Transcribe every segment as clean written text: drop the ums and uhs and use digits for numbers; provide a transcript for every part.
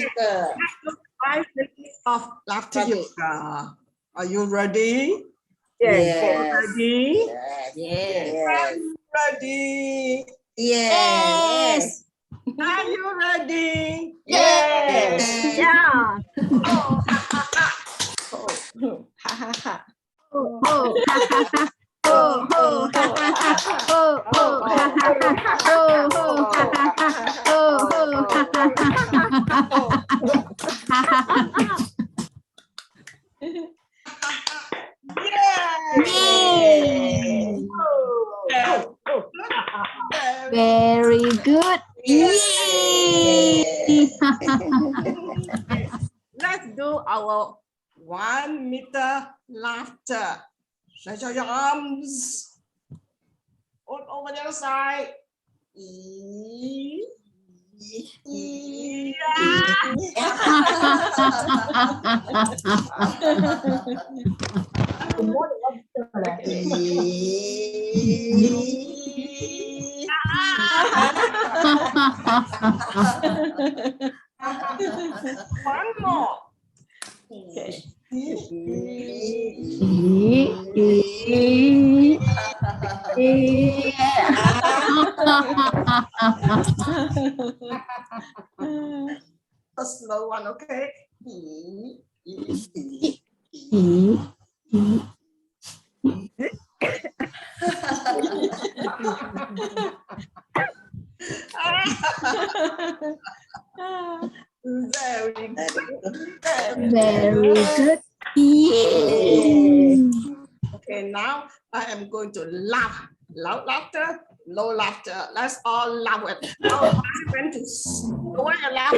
5 minutes of laughter yoga. Are you ready? Yes. Ready? Yes. Are you ready? Yes. Are you ready? Yes. Yeah. Oh, Oh, oh, ha, ha, ha. Oh, oh, ha, ha, ha. Oh, oh, ha, ha, ha. Oh, oh, ha, ha, ha. Oh, oh, ha, ha, ha. Yay! Very good. Yay! Let's do our 1 meter laughter. Stretch out your arms. Over the other side. One more. Okay. A slow one, okay? Very good. Very good. Yay! Okay, now I am going to laugh. Loud laughter, low laughter. Let's all laugh it. Now when to lower your laugh.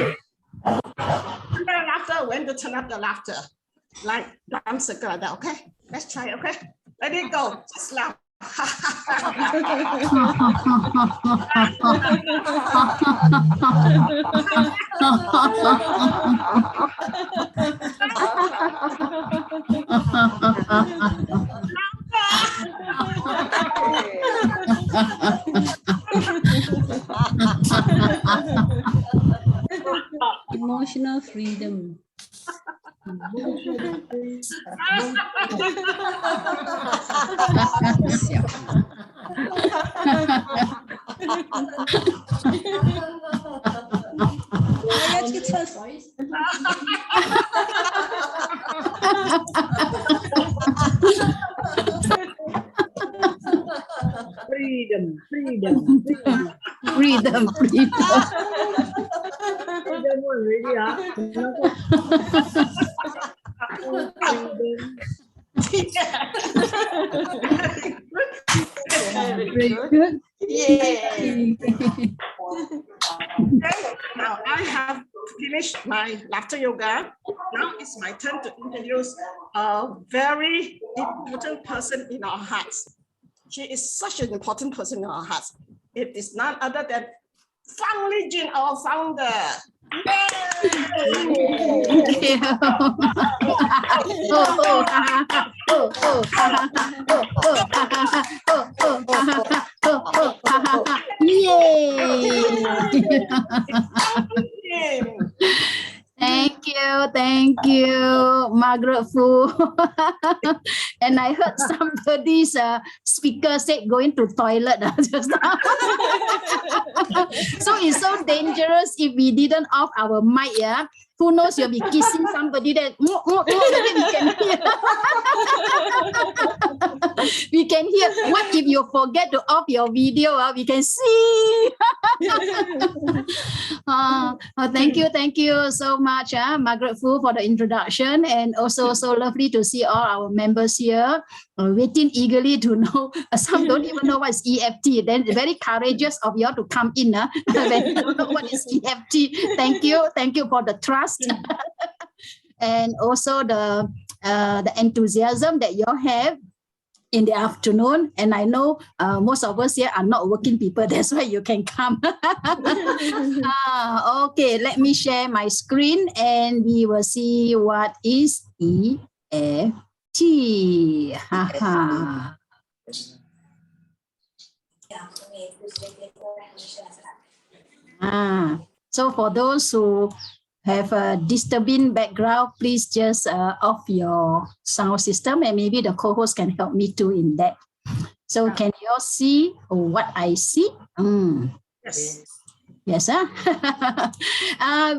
Turn your laughter, when to turn up the laughter. Like drum circle like that, okay? Let's try, okay? Let it go. Just laugh. Emotional freedom. Freedom, freedom, freedom. Freedom, freedom. Freedom already, Very good. Yay! Now I have finished my laughter yoga. Now it's my turn to introduce a very important person in our hearts. She is such an important person in our hearts. It is none other than Fang Lijun, our founder. Thank you, Margaret Fu. And I heard somebody's speaker said going to toilet just now. So it's so dangerous if we didn't off our mic, yeah. Who knows, you'll be kissing somebody that we can hear. We can hear. What if you forget to off your video? We can see. Thank you so much, Margaret Fu, for the introduction, and also so lovely to see all our members here, waiting eagerly to know. Some don't even know what is EFT. Then very courageous of you all to come in. When you don't know what is EFT. Thank you for the trust. And also the enthusiasm that you all have in the afternoon. And I know most of us here are not working people. That's why you can come. Okay, let me share my screen and we will see what is EFT. So for those who have a disturbing background, please just off your sound system, and maybe the co-host can help me too in that. So can you all see what I see? Yes. Yes,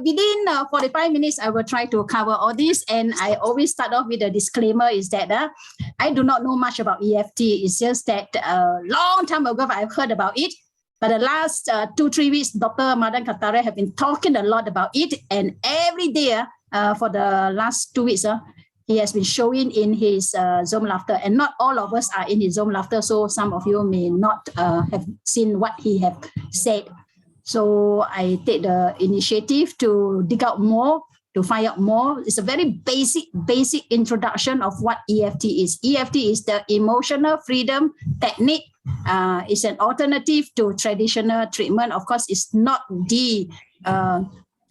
within 45 minutes, I will try to cover all this. And I always start off with a disclaimer is that I do not know much about EFT. It's just that a long time ago, I've heard about it. But the last 2-3 weeks, Dr. Madan Katare have been talking a lot about it. And every day for the last 2 weeks, he has been showing in his Zoom laughter. And not all of us are in his Zoom laughter. So some of you may not have seen what he have said. So I take the initiative to dig out more, to find out more. It's a very basic introduction of what EFT is. EFT is the emotional freedom technique. It's an alternative to traditional treatment. Of course, it's not the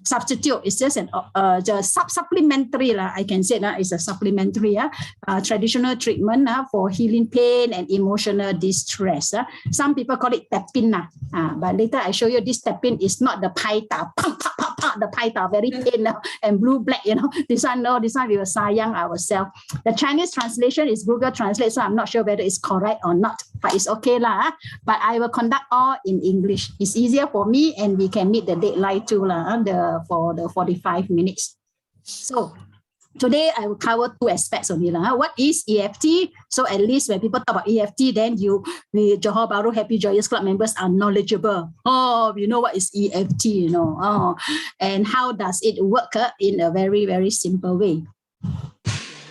substitute. It's just the supplementary. I can say that it's a supplementary traditional treatment for healing pain and emotional distress. Some people call it tapping. But later I show you this tapping is not the paita. The paita, very pain and blue-black, This one, no, this one we will sayang ourselves. The Chinese translation is Google Translate, so I'm not sure whether it's correct or not, but it's okay lah. But I will conduct all in English. It's easier for me, and we can meet the deadline too for the 45 minutes. So today I will cover 2 aspects only. What is EFT? So at least when people talk about EFT, then we Johor Bahru Happy Joyous Club members are knowledgeable. We know what is EFT, and how does it work in a very, very simple way.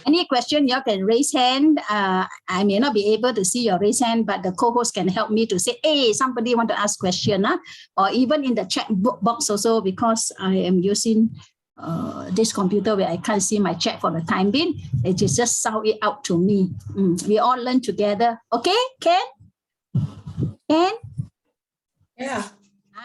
Any question, you can raise hand. I may not be able to see your raise hand, but the co-host can help me to say, hey, somebody want to ask question, or even in the chat box also, because I am using this computer where I can't see my chat for the time being. It is just sound it out to me. We all learn together. Okay, Ken? Ken? Yeah.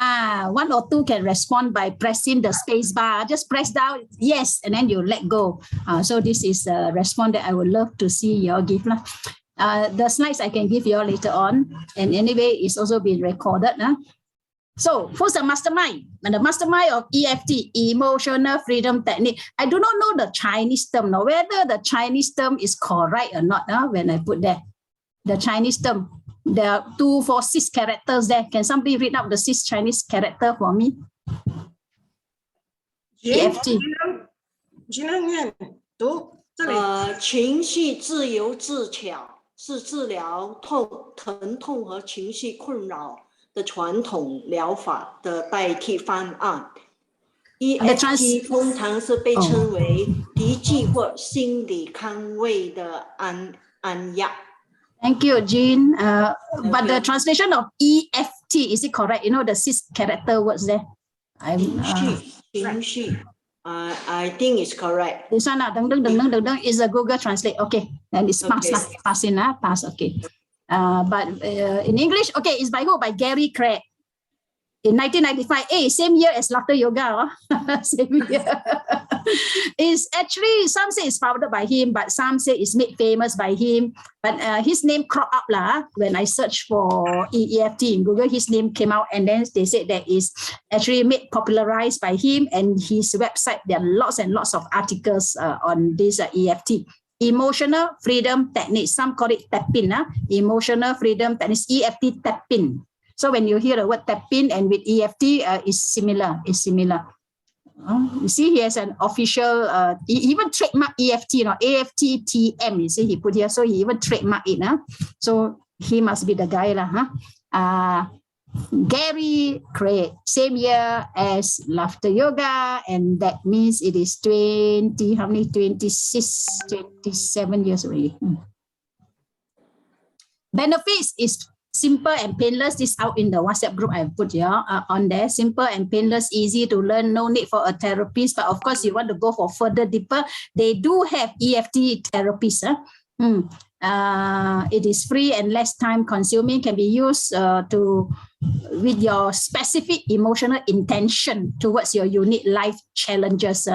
1 or 2 can respond by pressing the space bar. Just press down, yes, and then you let go. So this is a response that I would love to see you all give. The slides I can give you all later on. And anyway, it's also been recorded. So who's the mastermind? And the mastermind of EFT, Emotional Freedom Technique. I do not know the Chinese term, whether the Chinese term is correct or not when I put there. The Chinese term. There are 2, 4, 6 characters there. Can somebody read out the 6 Chinese character for me? EFT. 情绪自由自巧是治疗疼痛和情绪困扰的传统疗法的代替方案。EFT 通常是被称为敌忌或心理康慰的安药。Thank you, Jean. But the translation of EFT, is it correct? The 6 character words there. I think it's correct. This one is a Google Translate. Okay, then it's pass. Okay. But in English, okay, it's by who? By Gary Craig. In 1995, same year as Laughter Yoga. Same year. It's actually, some say it's founded by him, but some say it's made famous by him. But his name cropped up when I searched for EFT in Google. His name came out, and then they said that it's actually made popularized by him and his website. There are lots and lots of articles on this EFT. Emotional Freedom Technique. Some call it tapping. Emotional Freedom Technique, EFT tapping. So when you hear the word tapping and with EFT, it's similar. You see, he has an official, he even trademark EFT, AFT-TM, you see, he put here. So he even trademark it. So he must be the guy. Gary Craig, same year as Laughter Yoga, and that means it is 27 years already. Benefits is simple and painless. This out in the WhatsApp group I put on there. Simple and painless, easy to learn, no need for a therapist. But of course, you want to go for further deeper, they do have EFT therapists. It is free and less time consuming, can be used with your specific emotional intention towards your unique life challenges.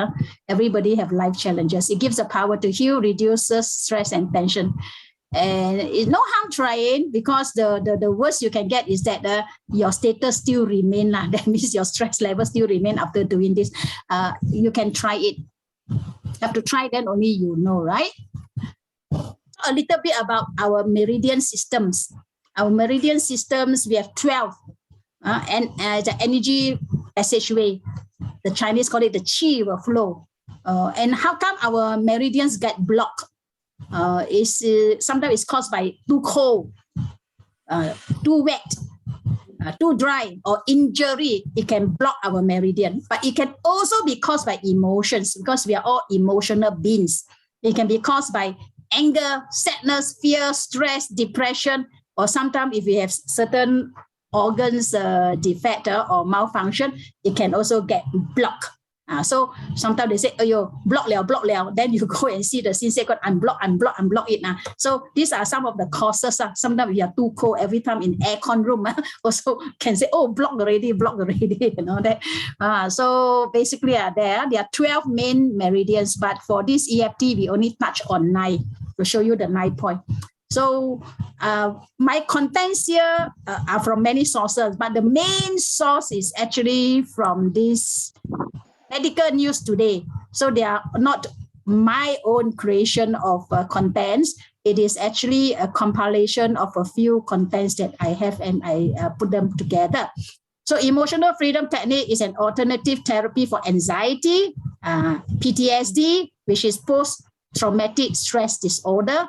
Everybody have life challenges. It gives the power to heal, reduces stress and tension. And it's no harm trying, because the worst you can get is that your status still remain. That means your stress level still remain after doing this. You can try it. You have to try, then only you know, right? A little bit about our meridian systems. Our meridian systems, we have 12. And the energy passageway, the Chinese call it the qi will flow. And how come our meridians get blocked? Sometimes it's caused by too cold, too wet, too dry, or injury. It can block our meridian. But it can also be caused by emotions, because we are all emotional beings. It can be caused by anger, sadness, fear, stress, depression, or sometimes if we have certain organs defect or malfunction, it can also get blocked. So sometimes they say, oh, you block liao. Then you go and see the sensei got unblock it. So these are some of the causes. Sometimes we are too cold every time in aircon room. Also can say, oh, block already, you know that. So basically there are 12 main meridians, but for this EFT, we only touch on 9. We'll show you the 9 point. So my contents here are from many sources, but the main source is actually from this medical news today. So they are not my own creation of contents. It is actually a compilation of a few contents that I have, and I put them together. So emotional freedom technique is an alternative therapy for anxiety, PTSD, which is post-traumatic stress disorder.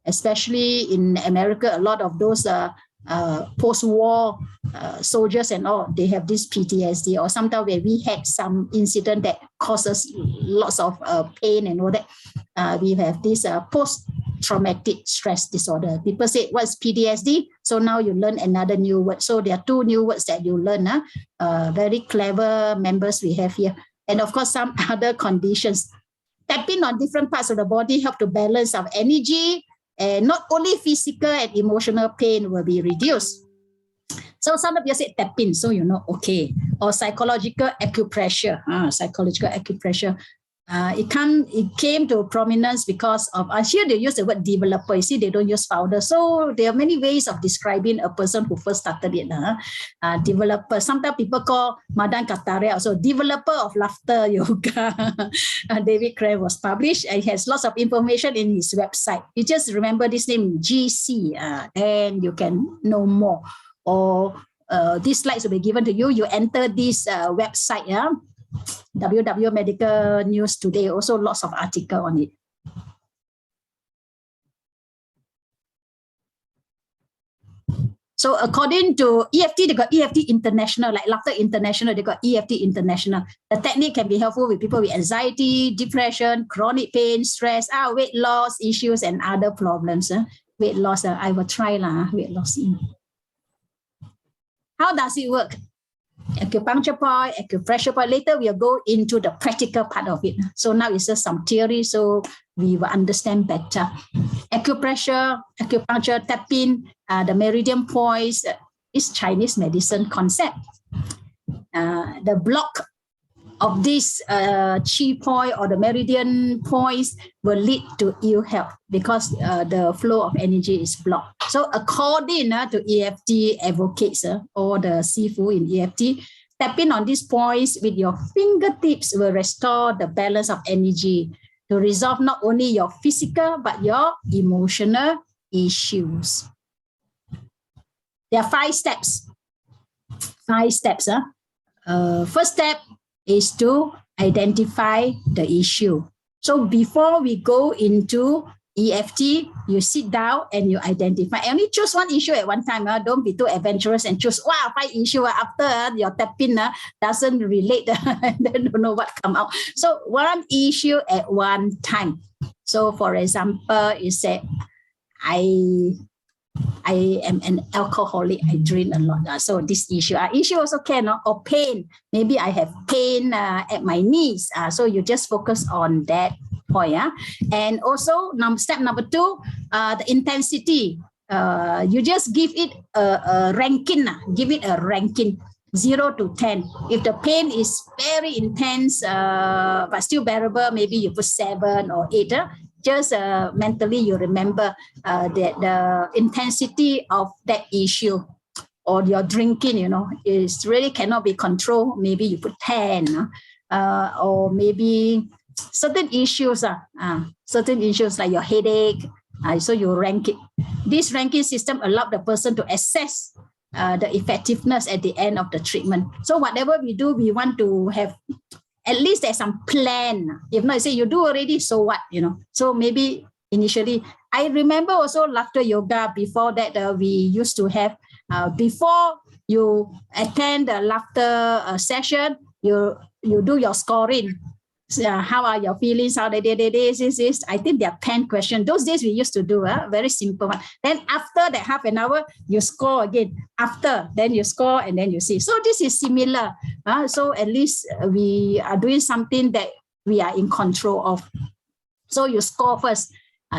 Especially in America, a lot of those post-war soldiers and all, they have this PTSD, or sometimes where we had some incident that causes lots of pain and all that. We have this post-traumatic stress disorder. People say, what's PTSD? So now you learn another new word. So there are 2 new words that you learn. Very clever members we have here. And of course, some other conditions. Tapping on different parts of the body help to balance our energy, and not only physical and emotional pain will be reduced. So some of you say tapping, so you know, okay. Or psychological acupressure. Psychological acupressure. It came to prominence because of, here they use the word developer. You see, they don't use founder. So there are many ways of describing a person who first started it. Developer. Sometimes people call Madan Kataria also developer of laughter yoga. David Craig was published. He has lots of information in his website. You just remember this name, GC, and you can know more. Or these slides will be given to you. You enter this website, WW Medical News Today, also lots of article on it. So according to EFT, they got EFT International, like Laughter International, they got EFT International. The technique can be helpful with people with anxiety, depression, chronic pain, stress, weight loss issues, and other problems. Weight loss, I will try weight loss. How does it work? Acupuncture point, acupressure point. Later we'll go into the practical part of it. So now it's just some theory, so we will understand better. Acupressure, acupuncture, tapping, the meridian points is Chinese medicine concept. The block of this chi point or the meridian points will lead to ill health because the flow of energy is blocked. So according to EFT advocates or the Sifu in EFT, tapping on these points with your fingertips will restore the balance of energy to resolve not only your physical but your emotional issues. There are 5 steps. 5 steps. First step is to identify the issue. So before we go into EFT, you sit down and you identify. Only choose one issue at one time. Don't be too adventurous and choose 5 issues after your tapping doesn't relate. Then don't know what come out. So one issue at one time. So for example, you say, I am an alcoholic. I drink a lot. So this issue also can, or pain. Maybe I have pain at my knees. So you just focus on that point. And also step number 2, the intensity. You just give it a ranking. Give it a ranking, 0 to 10. If the pain is very intense, but still bearable, maybe you put 7 or 8. just mentally you remember that the intensity of that issue or your drinking, you know, is really cannot be controlled. Maybe you put 10, or maybe certain issues like your headache. So you rank it. This ranking system allows the person to assess the effectiveness at the end of the treatment. So whatever we do, we want to have at least there's some plan. If not, say you do already, so what, you know? So maybe initially, I remember also laughter yoga. Before that, we used to have, before you attend the laughter session, you do your scoring. How are your feelings? How the day is? I think there are 10 questions. Those days we used to do a very simple one. Then after that half an hour, you score again. After, then you score and then you see. So this is similar. So at least we are doing something that we are in control of. So you score first,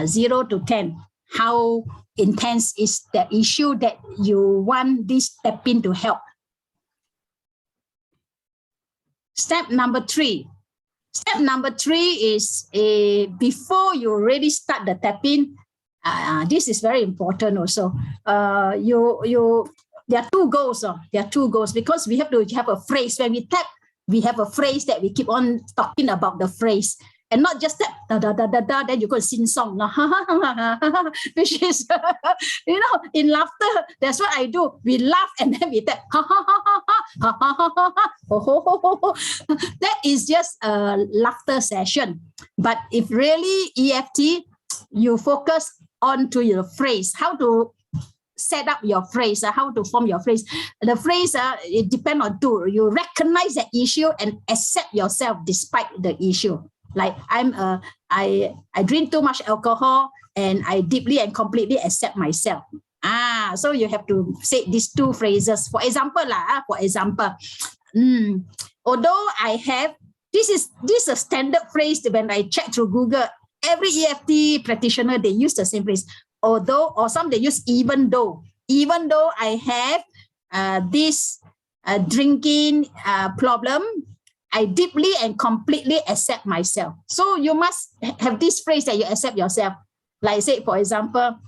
0 to 10. How intense is the issue that you want this step-in to help? Step number 3. Step number 3 is before you really start the tapping. This is very important also. There are 2 goals. There are 2 goals because we have to have a phrase. When we tap, we have a phrase that we keep on talking about the phrase. And not just tap, da, da, da, da, da, then you go sing song. Which is, you know, in laughter, that's what I do. We laugh and then we tap. That is just a laughter session. But if really EFT, you focus onto your phrase, how to set up your phrase, how to form your phrase. The phrase, it depends on 2. You recognize the issue and accept yourself despite the issue. Like I drink too much alcohol and I deeply and completely accept myself. So you have to say these 2 phrases. For example, although I have, this is a standard phrase when I check through Google. Every EFT practitioner, they use the same phrase. Although, or some they use even though I have this drinking problem, I deeply and completely accept myself. So you must have this phrase that you accept yourself. Like say, for example,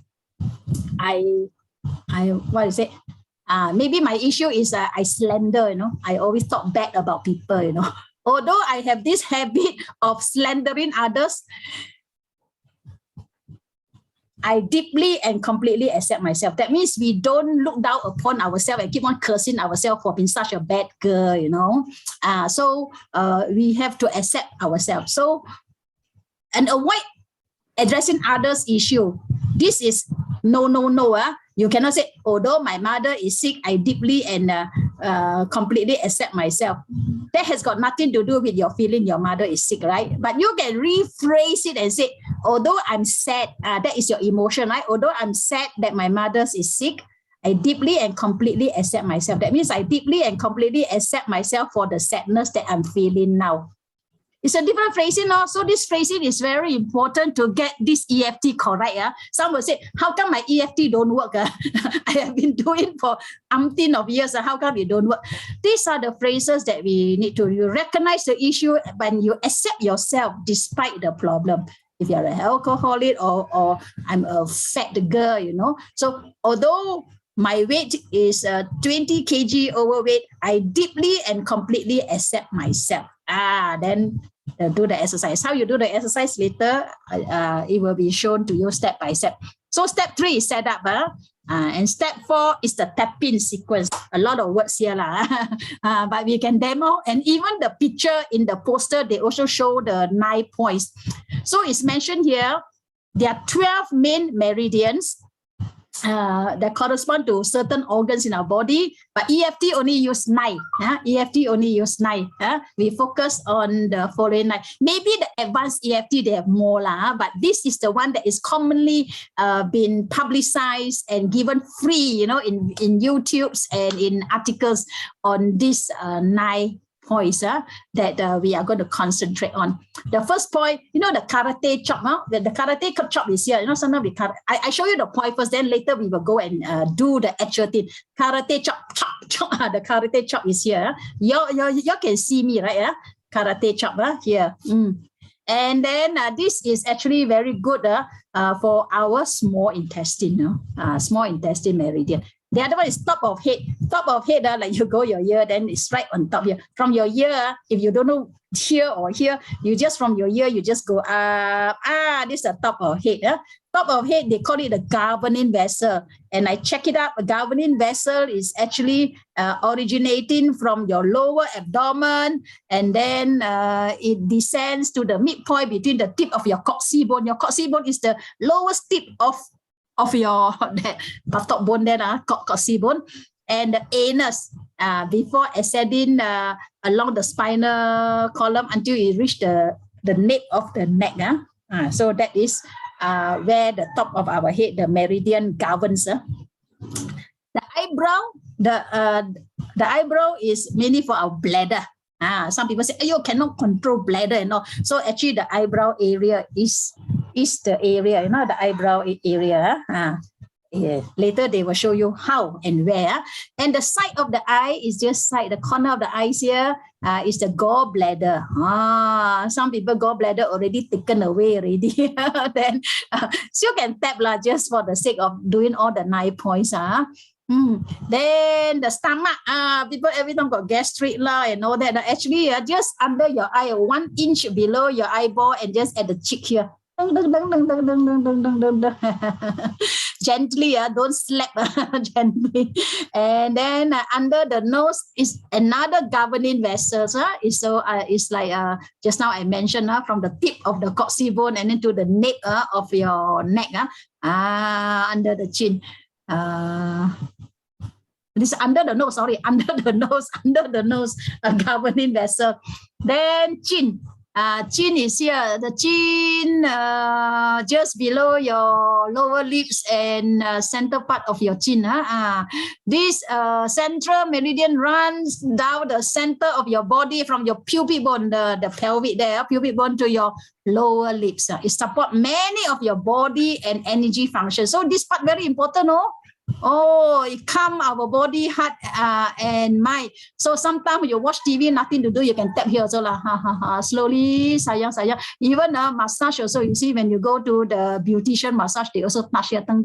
maybe my issue is I slander, you know. I always talk bad about people, you know. Although I have this habit of slandering others, I deeply and completely accept myself. That means we don't look down upon ourselves and keep on cursing ourselves for being such a bad girl, you know. So we have to accept ourselves. So, and avoid addressing others' issue. This is no. You cannot say, although my mother is sick, I deeply and completely accept myself. That has got nothing to do with your feeling your mother is sick, right? But you can rephrase it and say, although I'm sad, that is your emotion, right? Although I'm sad that my mother is sick, I deeply and completely accept myself. That means I deeply and completely accept myself for the sadness that I'm feeling now. It's a different phrasing. So this phrasing is very important to get this EFT correct. Some will say, how come my EFT don't work? I have been doing for umpteen of years. How come it don't work? These are the phrases that we need to. You recognize the issue when you accept yourself despite the problem. If you're an alcoholic or I'm a fat girl, you know. So although my weight is 20 kg overweight, I deeply and completely accept myself. Then do the exercise. How you do the exercise later, it will be shown to you step by step. So step 3 is set up, and step 4 is the tapping sequence. A lot of words here, but we can demo. And even the picture in the poster, they also show the 9 points. So it's mentioned here, there are 12 main meridians that correspond to certain organs in our body, but EFT only use 9. EFT only use 9. We focus on the following 9. Maybe the advanced EFT, they have more, but this is the one that is commonly been publicized and given free, you know, in YouTubes and in articles on these 9 points that we are going to concentrate on. The first point, you know, the karate chop. The karate chop is here. You know, sometimes I show you the point first, then later we will go and do the actual thing. Karate chop. The karate chop is here. You can see me, right? Karate chop here. And then this is actually very good for our small intestine, small intestine meridian. The other one is top of head. Top of head, like you go your ear, then it's right on top here. From your ear, if you don't know here or here, you just from your ear, you just go up. This is the top of head. Top of head, they call it the governing vessel. And I check it out. A governing vessel is actually originating from your lower abdomen, and then it descends to the midpoint between the tip of your coccyx bone. Your coccyx bone is the lowest tip of your buttock bone there, coccyx bone, and the anus before ascending along the spinal column until it reach the nape of the neck. So that is where the top of our head, the meridian governs. The eyebrow, the eyebrow is mainly for our bladder. Some people say, you cannot control bladder and all. So actually the eyebrow area is the area, the eyebrow area. Yeah. Later they will show you how and where. And the side of the eye is just the corner of the eyes here is the gall bladder. Some people gall bladder already taken away already. Then so you can tap just for the sake of doing all the 9 points. Then the stomach, people every time got gastric and all that. Actually, just under your eye, 1 inch below your eyeball, and just at the cheek here. Gently, don't slap. Gently. And then under the nose is another governing vessel. It's like just now I mentioned from the tip of the coccyx bone and then to the nape of your neck. Under the chin. This under the nose, under the nose, a governing vessel. Then chin. Chin is here. The chin just below your lower lips and center part of your chin. This central meridian runs down the center of your body from your pubic bone, the pelvic there, pubic bone to your lower lips. It supports many of your body and energy functions. So this part very important, it calm our body, heart, and mind. So sometimes when you watch TV, nothing to do, you can tap here also lah. Slowly, sayang. Even massage also, you see when you go to the beautician massage, they also touch here. And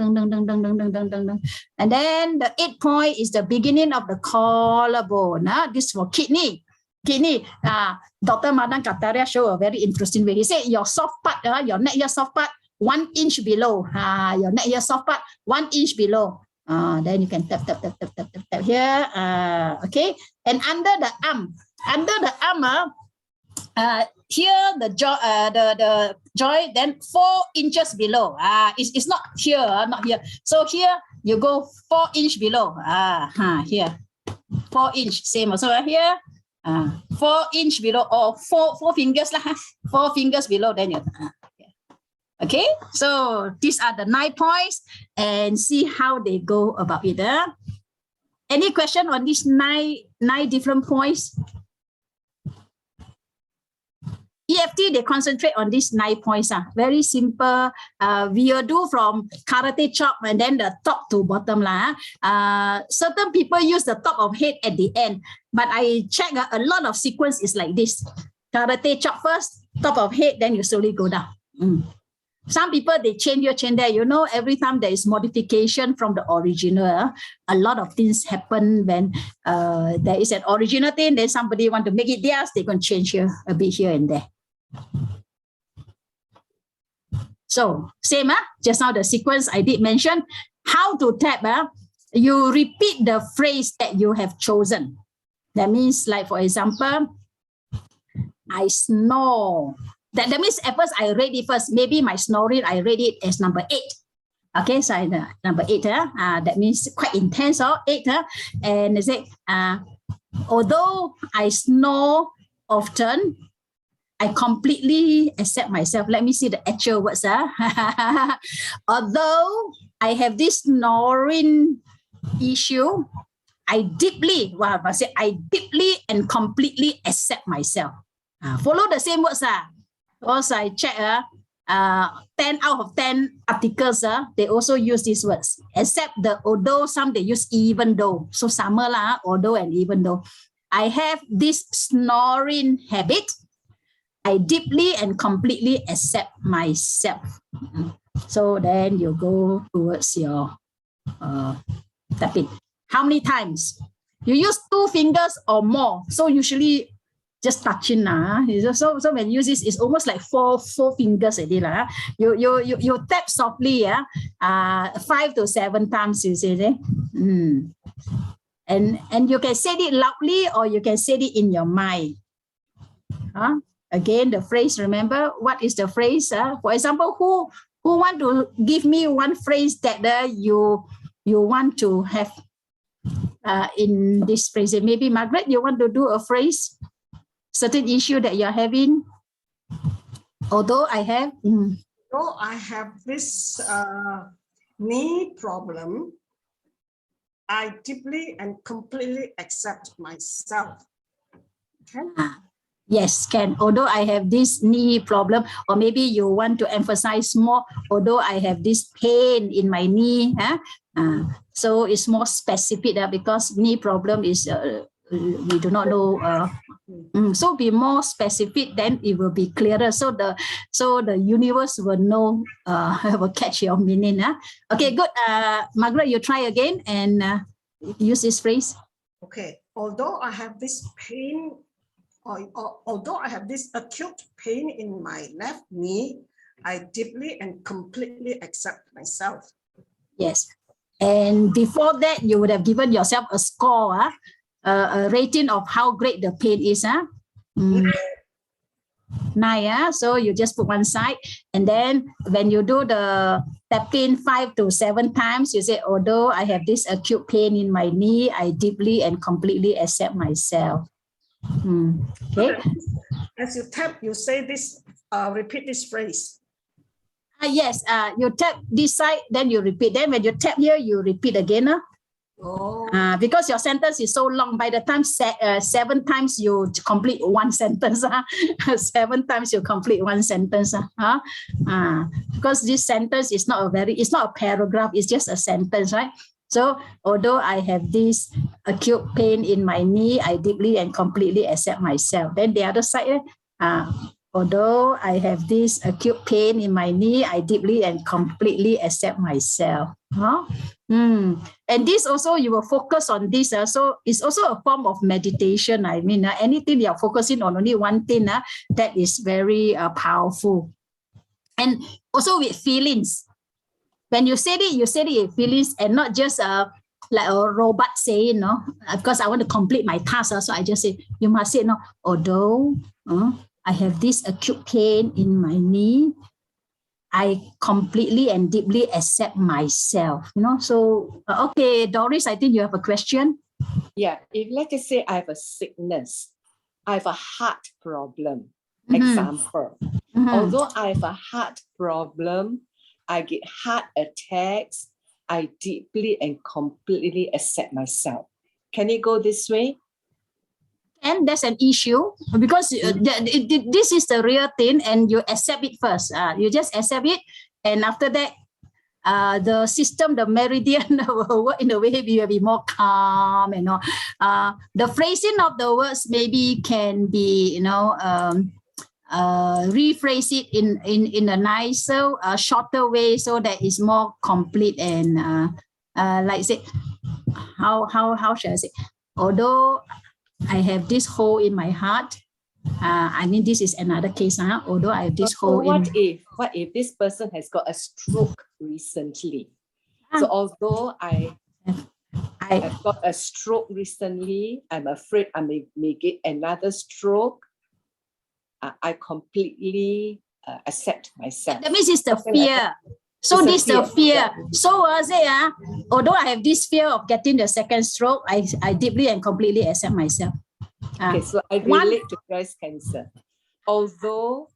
then the 8 point is the beginning of the collarbone. This for kidney. Dr. Madan Kataria show a very interesting way. He said your soft part, your neck here soft part, 1 inch below. Your neck here soft part, 1 inch below. Then you can tap here. Okay. And under the arm, here the joint, then 4 inches below. It's not here, not here. So here you go 4 inch below. Here 4 inch, same also here. 4 inch below, or four fingers lah. 4 fingers below. Then you. Okay, so these are the 9 points, and see how they go about it. Any question on these nine different points? EFT, they concentrate on these 9 points. Very simple. We will do from karate chop and then the top to bottom. Certain people use the top of head at the end, but I check a lot of sequence is like this. Karate chop first, top of head, then you slowly go down. Some people, they change here, change there. Every time there is modification from the original, a lot of things happen when there is an original thing, then somebody want to make it theirs, they can change here, a bit here and there. So, same, just now the sequence I did mention. How to tap, you repeat the phrase that you have chosen. That means, like, for example, I snore. That means at first I read it first. Maybe my snoring, I read it as number 8. Okay, so number 8. That means quite intense, 8. And they say, although I snore often, I completely accept myself. Let me see the actual words. Although I have this snoring issue, I deeply and completely accept myself. Follow the same words. Also, I check 10 out of 10 articles, they also use these words. Except the although, some they use even though. So sama lah, although and even though. I have this snoring habit. I deeply and completely accept myself. So then you go towards your tapping. How many times? You use 2 fingers or more. So usually just touching. So when you use this, it's almost like four fingers. You tap softly, 5 to 7 times, you see. And you can say it loudly or you can say it in your mind. Again, the phrase, remember, what is the phrase? For example, who want to give me one phrase that you want to have in this phrase? Maybe Margaret, you want to do a phrase, certain issue that you're having. Although I have this knee problem, I deeply and completely accept myself. Okay. Yes, can. Although I have this knee problem, or maybe you want to emphasize more, although I have this pain in my knee. So it's more specific because knee problem is, we do not know. So be more specific, then it will be clearer. So the universe will know, will catch your meaning. Okay, good. Margaret, you try again and use this phrase. Okay, although I have this pain, although I have this acute pain in my left knee, I deeply and completely accept myself. Yes. And before that, you would have given yourself a score, a rating of how great the pain is. 9. So you just put one side. And then when you do the tapping 5 to 7 times, you say, although I have this acute pain in my knee, I deeply and completely accept myself. Okay. As you tap, you say this, repeat this phrase. Yes, you tap this side, then you repeat. Then when you tap here, you repeat again. Because your sentence is so long, by the time 7 times you complete one sentence. 7 times you complete one sentence. Because this sentence is not it's not a paragraph, it's just a sentence, right? So although I have this acute pain in my knee, I deeply and completely accept myself. Then the other side, although I have this acute pain in my knee, I deeply and completely accept myself. And this also, you will focus on this. So it's also a form of meditation. I mean, anything you're focusing on only one thing, that is very powerful. And also with feelings. When you say it with feelings and not just like a robot saying, because I want to complete my task. So I just say, you must say, although I have this acute pain in my knee, I completely and deeply accept myself. So, okay, Doris, I think you have a question. Yeah, if let's just say I have a sickness, I have a heart problem, example. Although I have a heart problem, I get heart attacks, I deeply and completely accept myself. Can it go this way? And that's an issue because this is the real thing and you accept it first. You just accept it. And after that, the system, the meridian will work in a way you will be more calm. The phrasing of the words maybe can be, rephrase it in a nicer, shorter way so that it's more complete and like say, how should I say? Although I have this hole in my heart. I mean, this is another case. Although I have this hole what if this person has got a stroke recently? So although I have got a stroke recently, I'm afraid I may get another stroke. I completely accept myself. That means it's the fear. So this is the fear. Yeah. So although I have this fear of getting the second stroke, I deeply and completely accept myself. Okay, so I relate to breast cancer. Although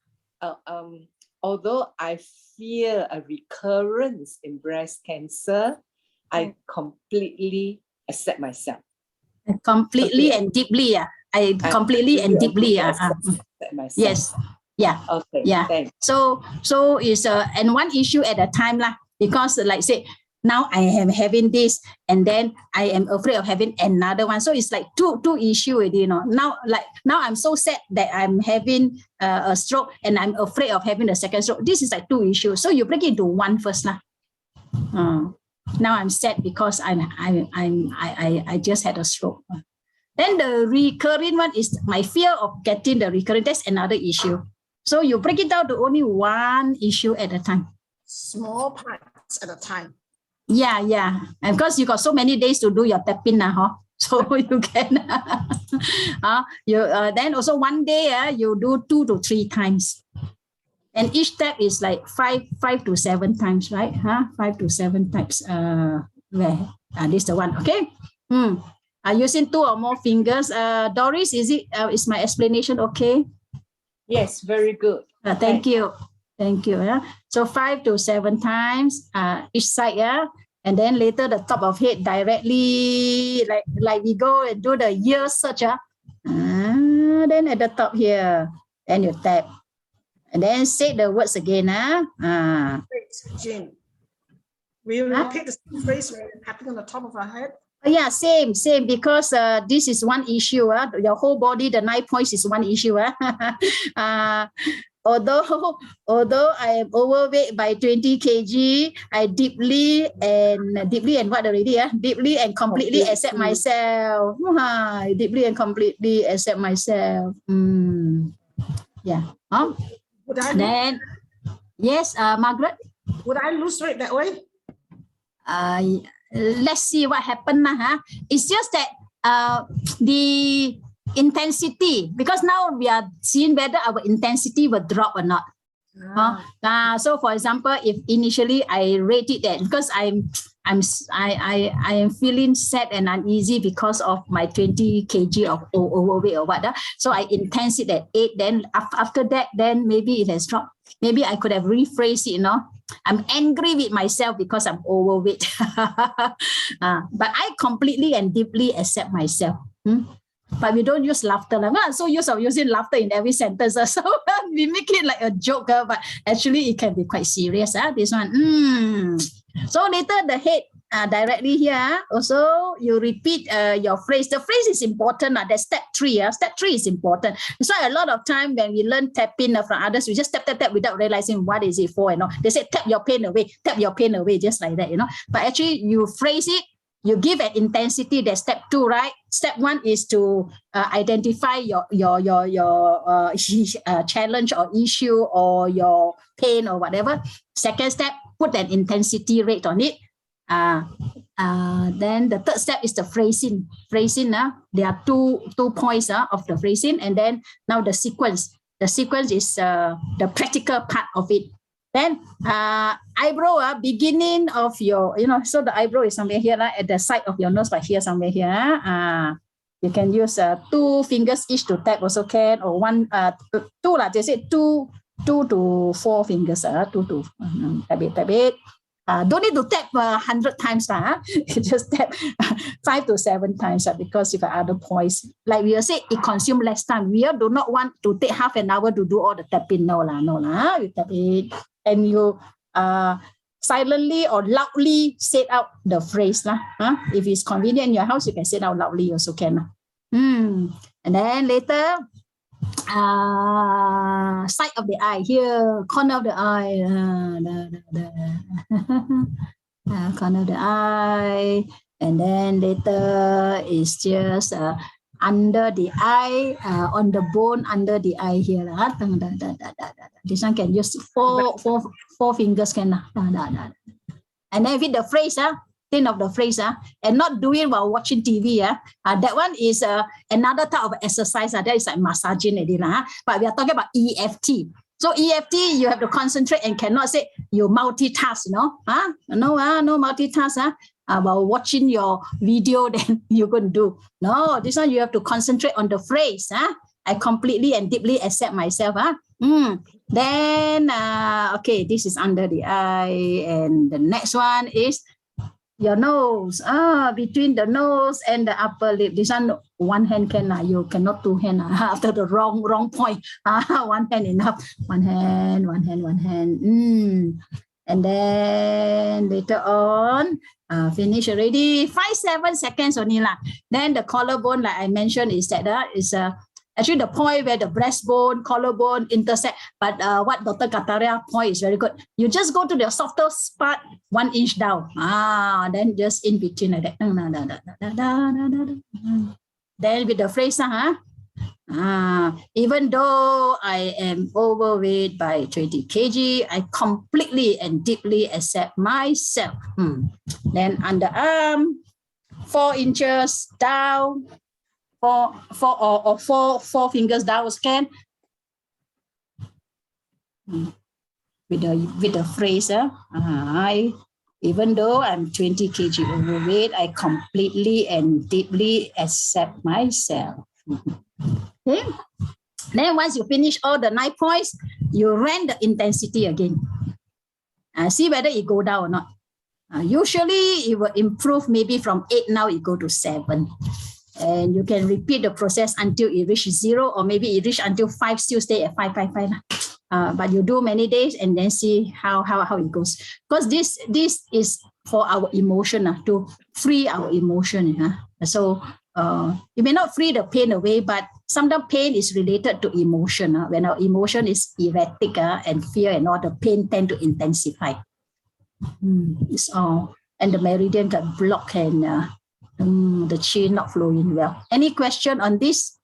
I fear a recurrence in breast cancer, I completely accept myself. Completely and deeply. I completely and deeply. Accept myself. Yes. Yeah. Okay. Yeah. Thanks. So it's and one issue at a time lah. Because like say now I am having this, and then I am afraid of having another one. So it's like two issue already, you know. Now I'm so sad that I'm having a stroke and I'm afraid of having a second stroke. This is like two issues. So you break it into one first lah. Now I'm sad because I just had a stroke. Then the recurring one is my fear of getting the recurring. That's another issue. So you break it down to only one issue at a time. Small parts at a time. Yeah. And because you got so many days to do your tapping now, huh? So you can. Then also one day you do 2 to 3 times. And each step is like 5 to 7 times, right? 5 to 7 times. This is the one. Okay. Using 2 or more fingers. Doris, is my explanation okay? Yes, very good. Thank you. So 5 to 7 times each side, and then later the top of head directly, like we go and do the ear search, then at the top here, then you tap, and then say the words again. Jane, will you repeat the phrase when you're tapping on the top of our head? Yeah, same, because this is one issue. Your whole body, the 9 points is one issue. Although I am overweight by 20 kg, I deeply and completely accept myself. Deeply and completely accept myself. Yeah. Then, yes, Margaret. Would I lose weight that way? Let's see what happened. It's just that the intensity, because now we are seeing whether our intensity will drop or not. So for example, if initially I rate it that because I am feeling sad and uneasy because of my 20 kg of overweight or what, so I intense it at 8. Then after that, then maybe it has dropped. Maybe I could have rephrased it, I'm angry with myself because I'm overweight. But I completely and deeply accept myself. But we don't use laughter. I'm not so used to using laughter in every sentence. So we make it like a joke, but actually it can be quite serious. This one. So later the head directly here. Also, you repeat your phrase. The phrase is important. That's step 3. Step 3 is important. So a lot of time when we learn tapping from others, we just tap without realizing what is it for. They say tap your pain away, just like that. But actually, you phrase it. You give an intensity. That's step 2, right? Step 1 is to identify your challenge or issue or your pain or whatever. Second step, put an intensity rate on it. Then the third step is the phrasing. There are two points of the phrasing, and then now the sequence. The sequence is the practical part of it. Then eyebrow, beginning of your, so the eyebrow is somewhere here at the side of your nose, but here somewhere here. You can use 2 fingers each to tap also can, or 1, 2 they say 2 to 4 fingers. 2 to tap it. Don't need to tap 100 times. You just tap 5 to 7 times because you've got other points. Like we will say, it consumes less time. We do not want to take half an hour to do all the tapping. No. You tap it and you silently or loudly say out the phrase. If it's convenient in your house, you can say out loudly also can. And then later, side of the eye here, corner of the eye, corner of the eye, and then later is just under the eye, on the bone under the eye here. This one can use four fingers can. And then with the phrase, think of the phrase, and not do it while watching TV. That one is another type of exercise. That is like massaging. But we are talking about EFT. So EFT, you have to concentrate and cannot say you multitask, No multitask. While watching your video, then you're going to do. No, this one you have to concentrate on the phrase. I completely and deeply accept myself. Then, okay, this is under the eye. And the next one is your nose, between the nose and the upper lip. This one hand can, you cannot 2 hands after the wrong point. 1 hand enough. One hand. And then later on, finish already, 5-7 seconds only lah. Then the collarbone, like I mentioned, is that is actually the point where the breastbone, collarbone intersect. But what Dr. Kataria point is very good. You just go to the softest part, 1 inch down. Then just in between like that. Then with the phrase, even though I am overweight by 20 kg, I completely and deeply accept myself. Then underarm, 4 inches down, four fingers down scan. With the phrase, even though I'm 20 kg overweight, I completely and deeply accept myself. Okay. Then once you finish all the 9 points, you rank the intensity again. See whether it go down or not. Usually it will improve maybe from 8 now it go to 7. And you can repeat the process until it reaches 0, or maybe it reach until 5, still stay at 5. But you do many days and then see how it goes. Because this is for our emotion, to free our emotion. So you may not free the pain away, but sometimes pain is related to emotion. When our emotion is erratic and fear and all, the pain tend to intensify. It's all. And the meridian got blocked and the chi not flowing well. Any question on this?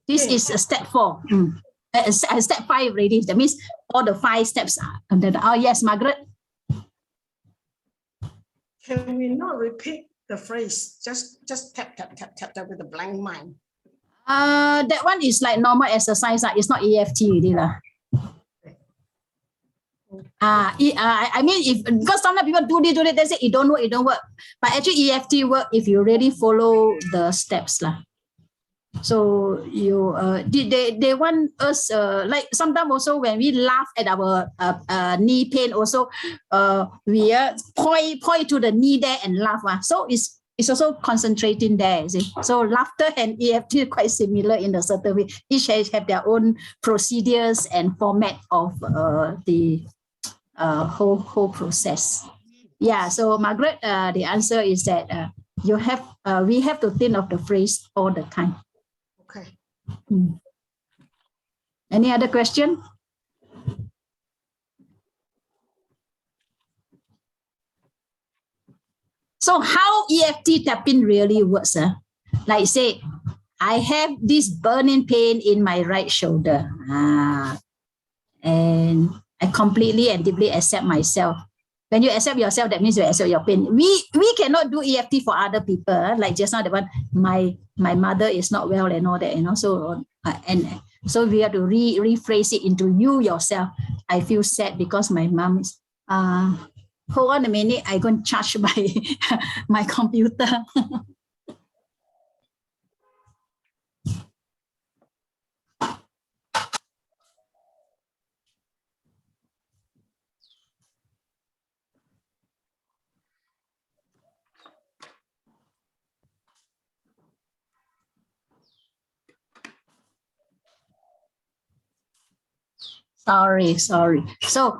This is step 4. Step 5 already. That means all the 5 steps are. And then, yes, Margaret. Can we not repeat the phrase? Just tap with a blank mind. That one is like normal exercise. It's not EFT really lah. I mean, because sometimes people do this, they say it don't work. But actually EFT work if you really follow the steps lah. So you they want us like sometimes also when we laugh at our knee pain also we point to the knee there and laugh. So it's also concentrating there, you see. So laughter and EFT are quite similar in a certain way. Each have their own procedures and format of the whole process. Yeah. So Margaret, the answer is that we have to think of the phrase all the time. Okay. Any other question? So how EFT tapping really works? Like say, I have this burning pain in my right shoulder. And I completely and deeply accept myself. When you accept yourself, that means you accept your pain. We cannot do EFT for other people. Like just now, the one, my mother is not well and all that, So so we have to rephrase it into you yourself. I feel sad because my mom is. Hold on a minute, I go and charge my computer. Sorry. So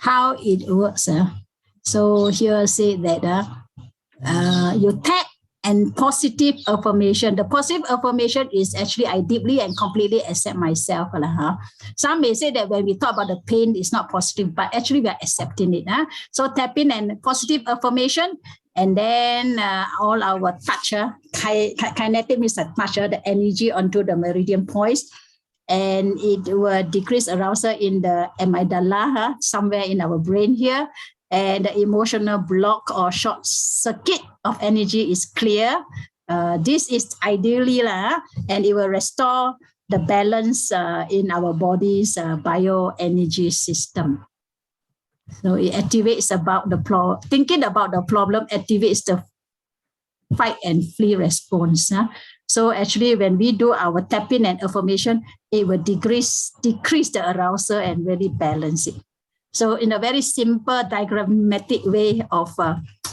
how it works? So here say that you tap and positive affirmation. The positive affirmation is actually I deeply and completely accept myself. Some may say that when we talk about the pain, it's not positive, but actually we are accepting it. So tapping and positive affirmation, and then all our touch, kinetic means the touch, the energy onto the meridian points. And it will decrease arousal in the amygdala, somewhere in our brain here. And the emotional block or short circuit of energy is clear. This is ideally, and it will restore the balance in our body's bioenergy system. So it activates thinking about the problem activates the fight and flee response. So actually, when we do our tapping and affirmation, it will decrease the arousal and really balance it. So in a very simple diagrammatic way of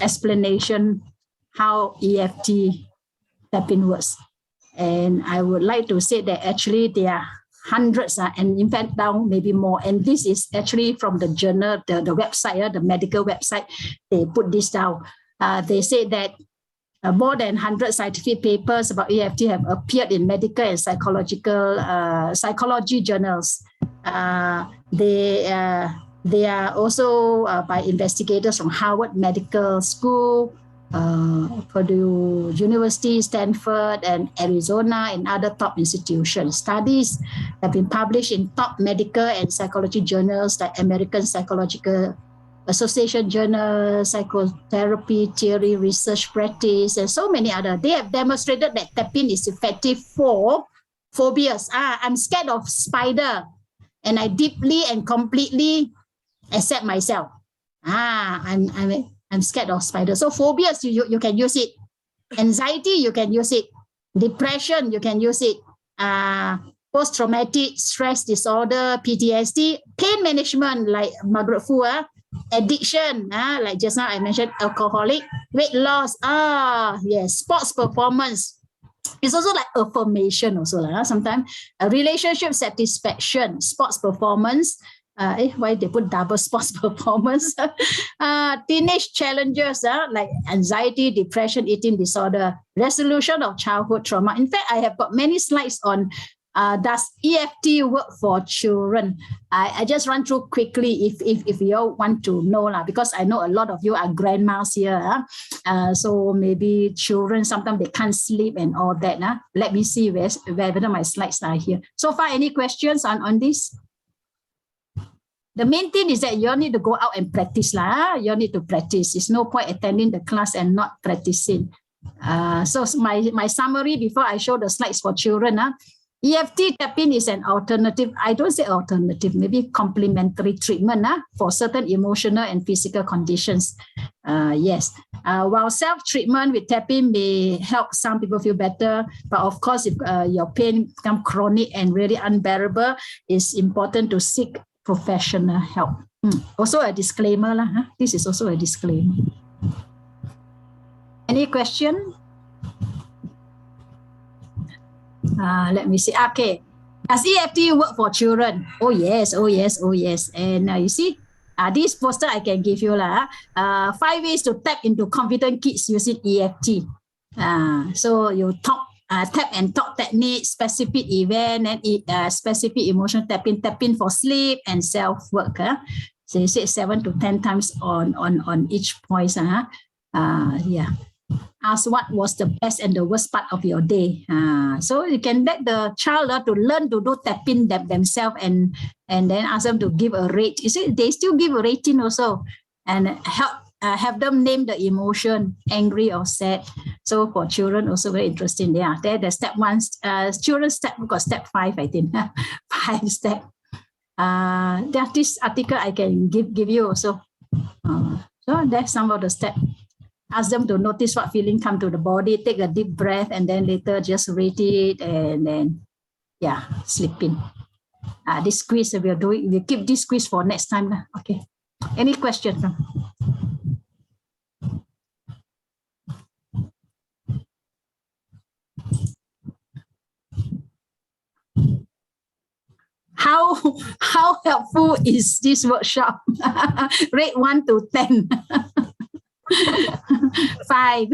explanation, how EFT tapping works. And I would like to say that actually there are hundreds, and in fact now maybe more. And this is actually from the journal, the website, the medical website. They put this down. They say that more than 100 scientific papers about EFT have appeared in medical and psychology journals. They are also by investigators from Harvard Medical School, Purdue University, Stanford, and Arizona, and other top institutions. Studies have been published in top medical and psychology journals like American Psychological Association Journal, Psychotherapy Theory, Research Practice, and so many other. They have demonstrated that tapping is effective for phobias. I'm scared of spider, and I deeply and completely accept myself. I'm scared of spiders. So phobias, you can use it. Anxiety, you can use it. Depression, you can use it. Post-traumatic stress disorder, PTSD, pain management, like Margaret Fu, addiction, like just now I mentioned, alcoholic, weight loss, yes, sports performance. It's also like affirmation also. Sometimes relationship satisfaction, sports performance. Why they put double sports performance? Teenage challenges like anxiety, depression, eating disorder, resolution of childhood trauma. In fact, I have got many slides on does EFT work for children? I just run through quickly if you all want to know, because I know a lot of you are grandmas here. So maybe children, sometimes they can't sleep and all that. Let me see whether my slides are here. So far, any questions on this? The main thing is that you all need to go out and practice. You all need to practice. It's no point attending the class and not practicing. So my summary before I show the slides for children. EFT tapping is an alternative. I don't say alternative, maybe complementary treatment for certain emotional and physical conditions. Yes. While self-treatment with tapping may help some people feel better, but of course, if your pain becomes chronic and really unbearable, it's important to seek professional help. Also a disclaimer. This is also a disclaimer. Any question? Let me see. Okay. Does EFT work for children? Oh, yes. And you see, this poster I can give you. 5 ways to tap into confident kids using EFT. So you tap and talk technique, specific event, and specific emotional tapping for sleep and self-work. So you say 7 to 10 times on each point. Yeah. Ask what was the best and the worst part of your day. So you can let the child to learn to do tapping themselves and then ask them to give a rate. You see, they still give a rating also, and have them name the emotion, angry or sad. So for children also very interesting. Yeah, the step 1, children's step, we got step 5, I think. 5 step. This article I can give you also. So that's some of the steps. Ask them to notice what feeling come to the body, take a deep breath, and then later just rate it, and then, yeah, sleeping. This quiz we'll keep this quiz for next time. Okay. Any questions? How helpful is this workshop? Rate 1 to 10. 5.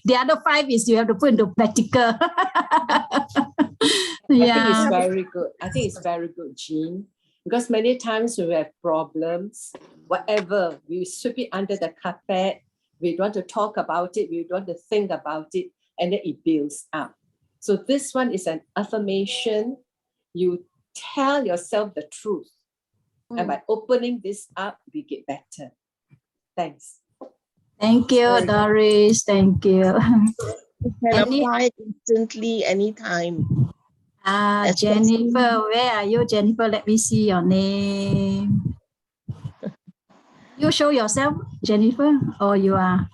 The other 5 is you have to put into practical. I think it's very good. I think it's very good, Jean, because many times we have problems, whatever, we sweep it under the carpet. We don't want to talk about it. We don't want to think about it, and then it builds up. So this one is an affirmation. You tell yourself the truth. And by opening this up, we get better. Thanks. Thank you, Doris. Thank you. You can apply it instantly anytime. Jennifer, where are you, Jennifer? Let me see your name. You show yourself, Jennifer, or you are?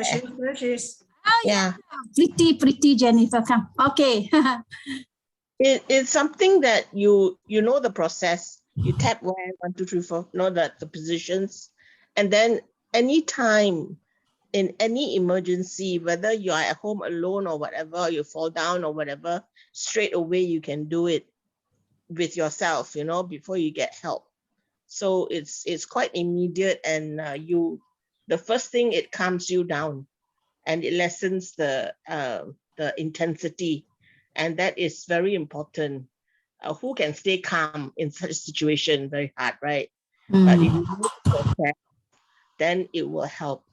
She's Yeah. Pretty Jennifer, come. Okay. It's something that you know the process. You tap 1, 2, 3, 4, know that the positions, and then anytime in any emergency, whether you are at home alone or whatever, you fall down or whatever, straight away you can do it. with yourself, you know, before you get help. So it's quite immediate, and the first thing, it calms you down, and it lessens the intensity, and that is very important. Who can stay calm in such a situation? Very hard, right? But if you know the process, then it will help.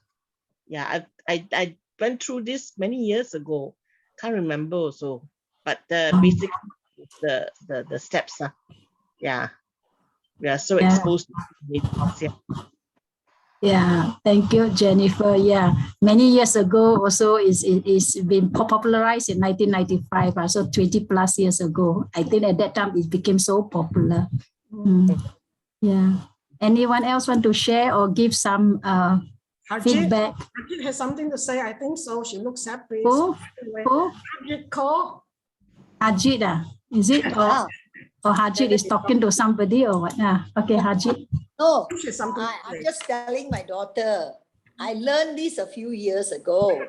Yeah, I went through this many years ago. Can't remember also, but basically the steps. Yeah, we are so exposed to it. Yeah. Yeah, thank you, Jennifer. Yeah, many years ago also it's been popularized in 1995, so 20 plus years ago. I think at that time it became so popular. Yeah. Anyone else want to share or give some feedback? Harjit has something to say. I think so. She looks happy. Who? Harjit call. Harjit, is it? Or Harjit is talking to somebody or what? Okay, Harjit. No, I'm just telling my daughter, I learned this a few years ago.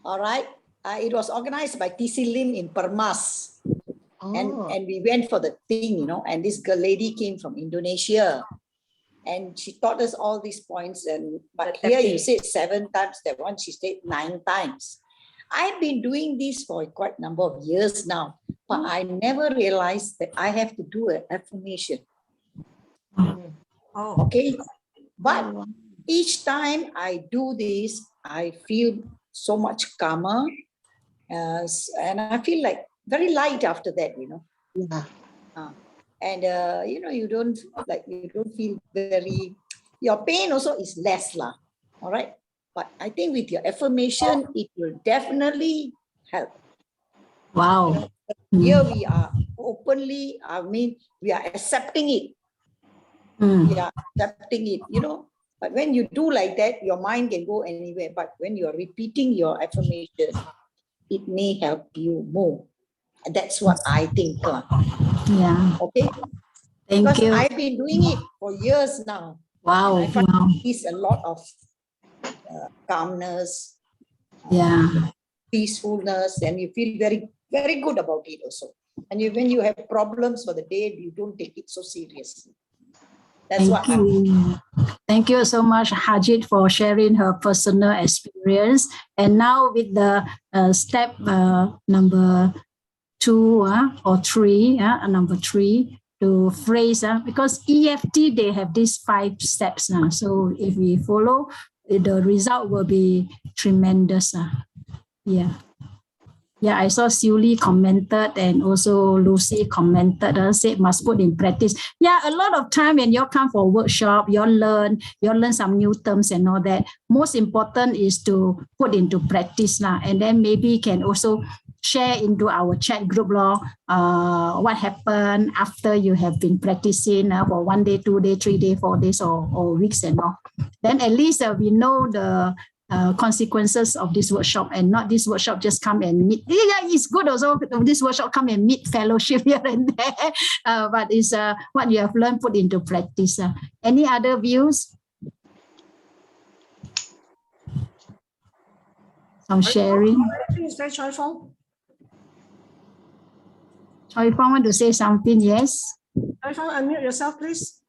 All right. It was organized by TC Lim in Permas. And we went for the thing, you know, and this girl lady came from Indonesia. And she taught us all these points. But here you said 7 times, that one she said 9 times. I've been doing this for quite a number of years now, but I never realized that I have to do an affirmation. Okay, but each time I do this, I feel so much calmer, and I feel like very light after that, you know. And you know, you don't feel very, your pain also is less lah. All right, but I think with your affirmation, it will definitely help. Wow. Here we are openly, I mean, we are accepting it. We are accepting it, you know. But when you do like that, your mind can go anywhere. But when you are repeating your affirmation, it may help you more. And that's what I think. Yeah. Okay. Thank you. I've been doing it for years now. Wow. I find it's a lot of calmness, peacefulness, and you feel very, very good about it also. And when you have problems for the day, you don't take it so seriously. That's what Thank you so much, Harjit, for sharing her personal experience. And now with the step number 2 or 3, number 3, to phrase, because EFT, they have these 5 steps now. So if we follow, the result will be tremendous. Yeah, I saw Siuli commented and also Lucy commented, said must put in practice. Yeah, a lot of time when you come for a workshop, you learn some new terms and all that. Most important is to put into practice now, and then maybe can also share into our chat group what happened after you have been practicing for 1 day, 2 day, 3 day, 4 days or weeks and all. Then at least we know the consequences of this workshop, and not this workshop just come and meet. Yeah, it's good also this workshop come and meet fellowship here and there, but it's what you have learned put into practice. Any other views? Some sharing. Choi Fong want to say something? Yes. Choi Fong, unmute yourself, please.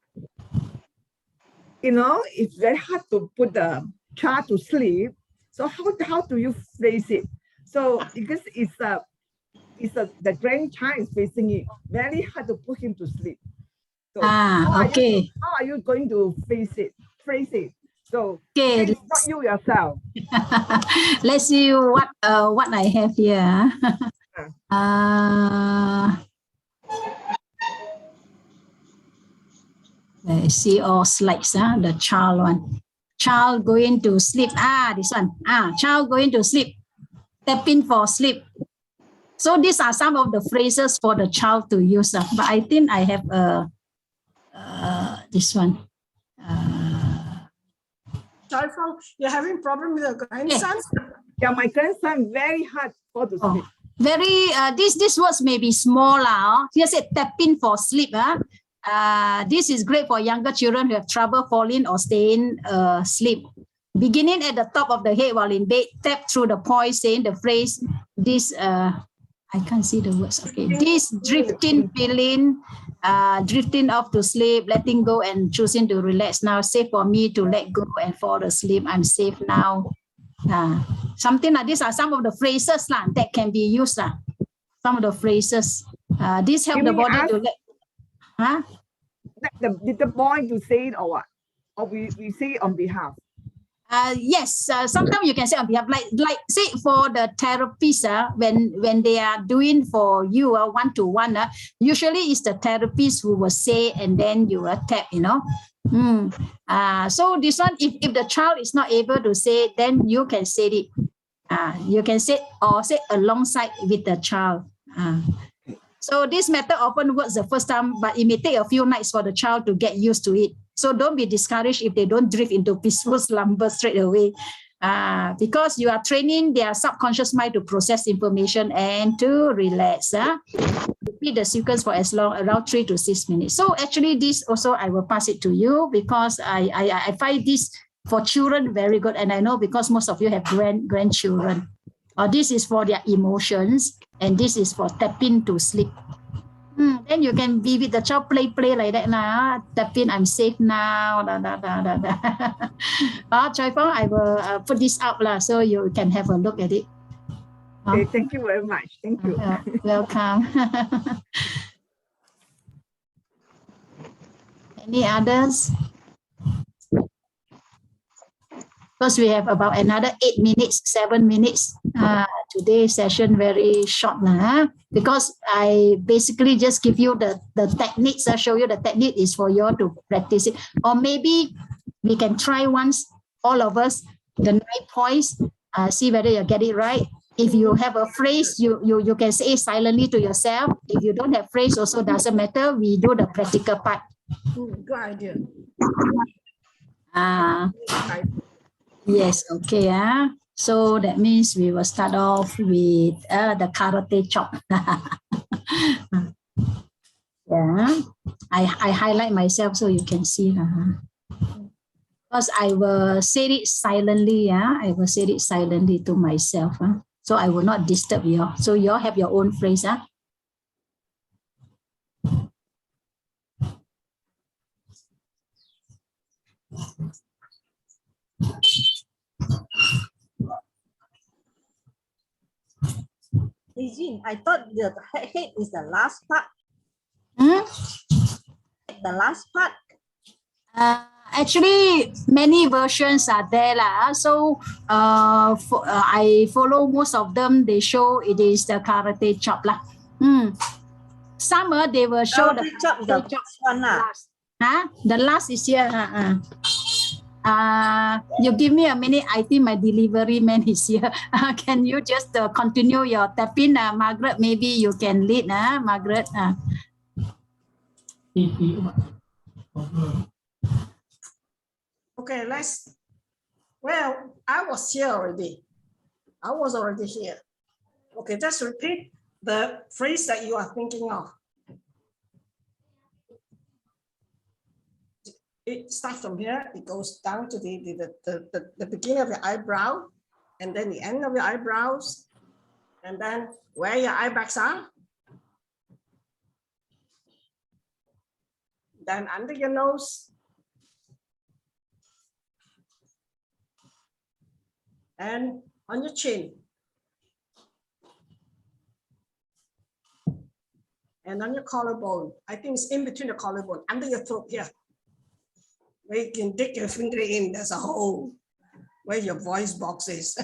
You know, it's very hard to put the child to sleep. So how do you phrase it? So because the grandchild is facing it, very hard to put him to sleep. So how are you going to phrase it? So it's not you yourself. Let's see what I have here. Let's see all slides. The child one. Child going to sleep. This one. Child going to sleep. Tapping for sleep. So these are some of the phrases for the child to use. But I think I have this one. Choi Fong, you're having problem with your grandson? Yeah, my grandson very hard for to sleep. Very this words may be smaller. Here said tapping for sleep. This is great for younger children who have trouble falling or staying asleep. Beginning at the top of the head while in bed, tap through the point, saying the phrase, this I can't see the words. Okay, this drifting feeling, drifting off to sleep, letting go and choosing to relax now. Safe for me to let go and fall asleep. I'm safe now. Something like this are some of the phrases that can be used. Some of the phrases. This help the body to let. The boy to say it or what? Or we say it on behalf? Yes, sometimes you can say on behalf, like say for the therapist, when they are doing for you one-to-one, usually it's the therapist who will say and then you will tap, so this one, if the child is not able to say, then you can say it. You can say or say alongside with the child. So this method often works the first time, but it may take a few nights for the child to get used to it. So don't be discouraged if they don't drift into peaceful slumber straight away, because you are training their subconscious mind to process information and to relax. Repeat the sequence for as long, around 3 to 6 minutes. So actually this also, I will pass it to you because I find this for children very good. And I know because most of you have grandchildren. This is for their emotions and this is for tapping to sleep. Then you can be with the child, play like that now. Tap in, I'm safe now. Choi Fong, I will put this up so you can have a look at it. Okay, thank you very much. Thank you. Welcome. Any others? Because we have about another 8 minutes, 7 minutes. Today's session very short because I basically just give you the techniques. I show you the technique is for you to practice it. Or maybe we can try once, all of us, the 9 points, see whether you get it right. If you have a phrase, you can say it silently to yourself. If you don't have phrase, also doesn't matter. We do the practical part. Good idea. Yes, okay. So that means we will start off with the karate chop. Yeah, I highlight myself so you can see. Because I will say it silently. I will say it silently to myself. So I will not disturb you. So you all have your own phrase. Jean, I thought the head is the last part. The last part. Actually, many versions are there. So I follow most of them. They show it is the karate chop. Some they will show the chop is the first one. Last. The last is here. You give me a minute. I think my delivery man is here. Can you just continue your tapping, Margaret? Maybe you can lead, Margaret. Okay, well, I was here already. I was already here. Okay, just repeat the phrase that you are thinking of. It starts from here, it goes down to the beginning of your eyebrow, and then the end of your eyebrows, and then where your eye bags are. Then under your nose. And on your chin. And on your collarbone. I think it's in between the collarbone, under your throat here. Where you can dig your finger in, there's a hole where your voice box is.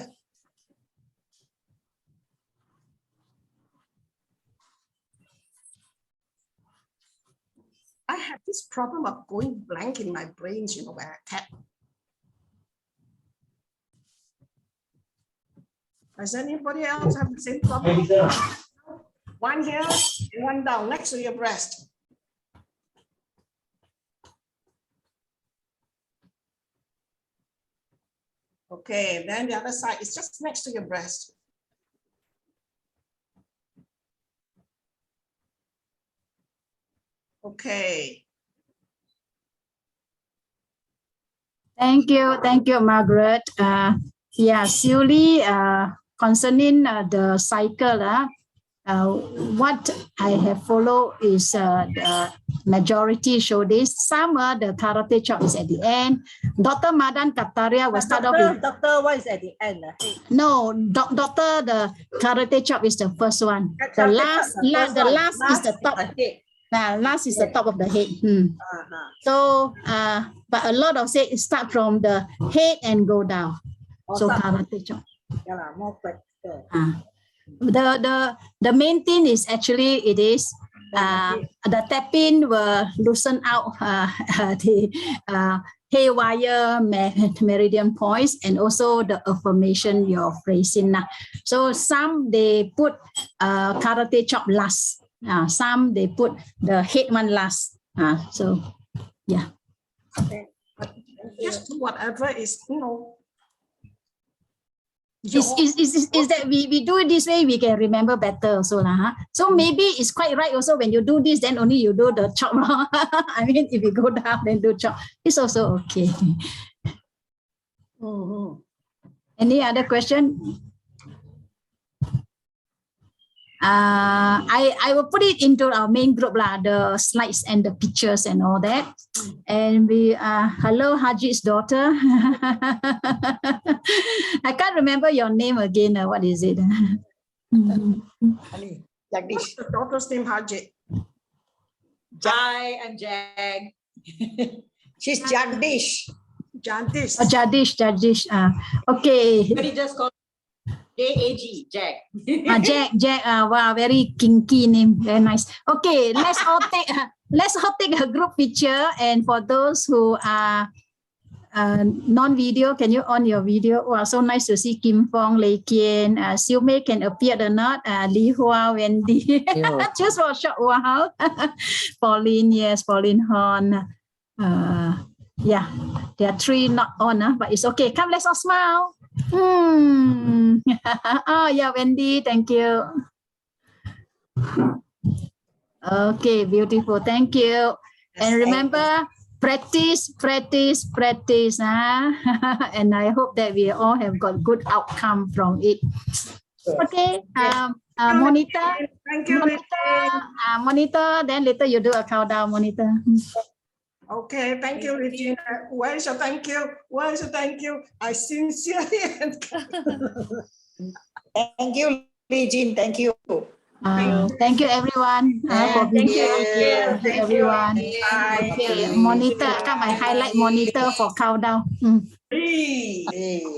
I have this problem of going blank in my brains, when I tap. Does anybody else have the same problem? One here and one down next to your breast. Okay, then the other side is just next to your breast. Okay. Thank you, Margaret. Yeah, Silly, concerning the cycle, what I have followed is the majority show this. Some the karate chop is at the end. Dr. Madan Kataria will start off with. Doctor, what is at the end? No, doctor, the karate chop is the first one. The Karate last, chop, the first the one. last is the top. Last is the top of the head. So, but a lot of say start from the head and go down. So karate chop. Yeah, more practical. The main thing is actually it is the tapping will loosen out the haywire meridian points and also the affirmation you're phrasing. So some they put karate chop last. Some they put the head one last. So yeah. Just do whatever is, Is that we do it this way, we can remember better also. So maybe it's quite right also when you do this, then only you do the chop. I mean, if you go down, then do chop. It's also okay. Any other question? I will put it into our main group, the slides and the pictures and all that. And we hello Haji's daughter. I can't remember your name again. What is it? Jagdish. The daughter's name Haji. Jai and Jag. She's Jagdish. Jagdish. Oh, Jagdish. Okay. But he just called JAG, Jag. Jag. Wow, very kinky name. Very nice. Okay, let's all take a group picture. And for those who are non-video, can you on your video? Wow, so nice to see Kim Fong, Lei Kian, Siu Mei can appear or not. Li Hua, Wendy, just for a short while. Pauline, yes, Pauline Horn. Yeah, there are three not on, but it's okay. Come, let's all smile. Oh yeah, Wendy, thank you. Okay, beautiful, thank you. And remember, practice. And I hope that we all have got good outcome from it. Okay, monitor. Thank you. Monitor. Then later you do a countdown, monitor. Okay, thank you, Regina. Where is your thank you? Where is your thank you? I sincerely Thank you, Regine. Thank you. Thank you, everyone. For being here. Thank you, everyone. Bye. Okay, monitor. Come, I highlight monitor for countdown. 3, 2,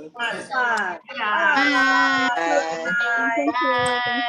1. Bye. Bye. Bye.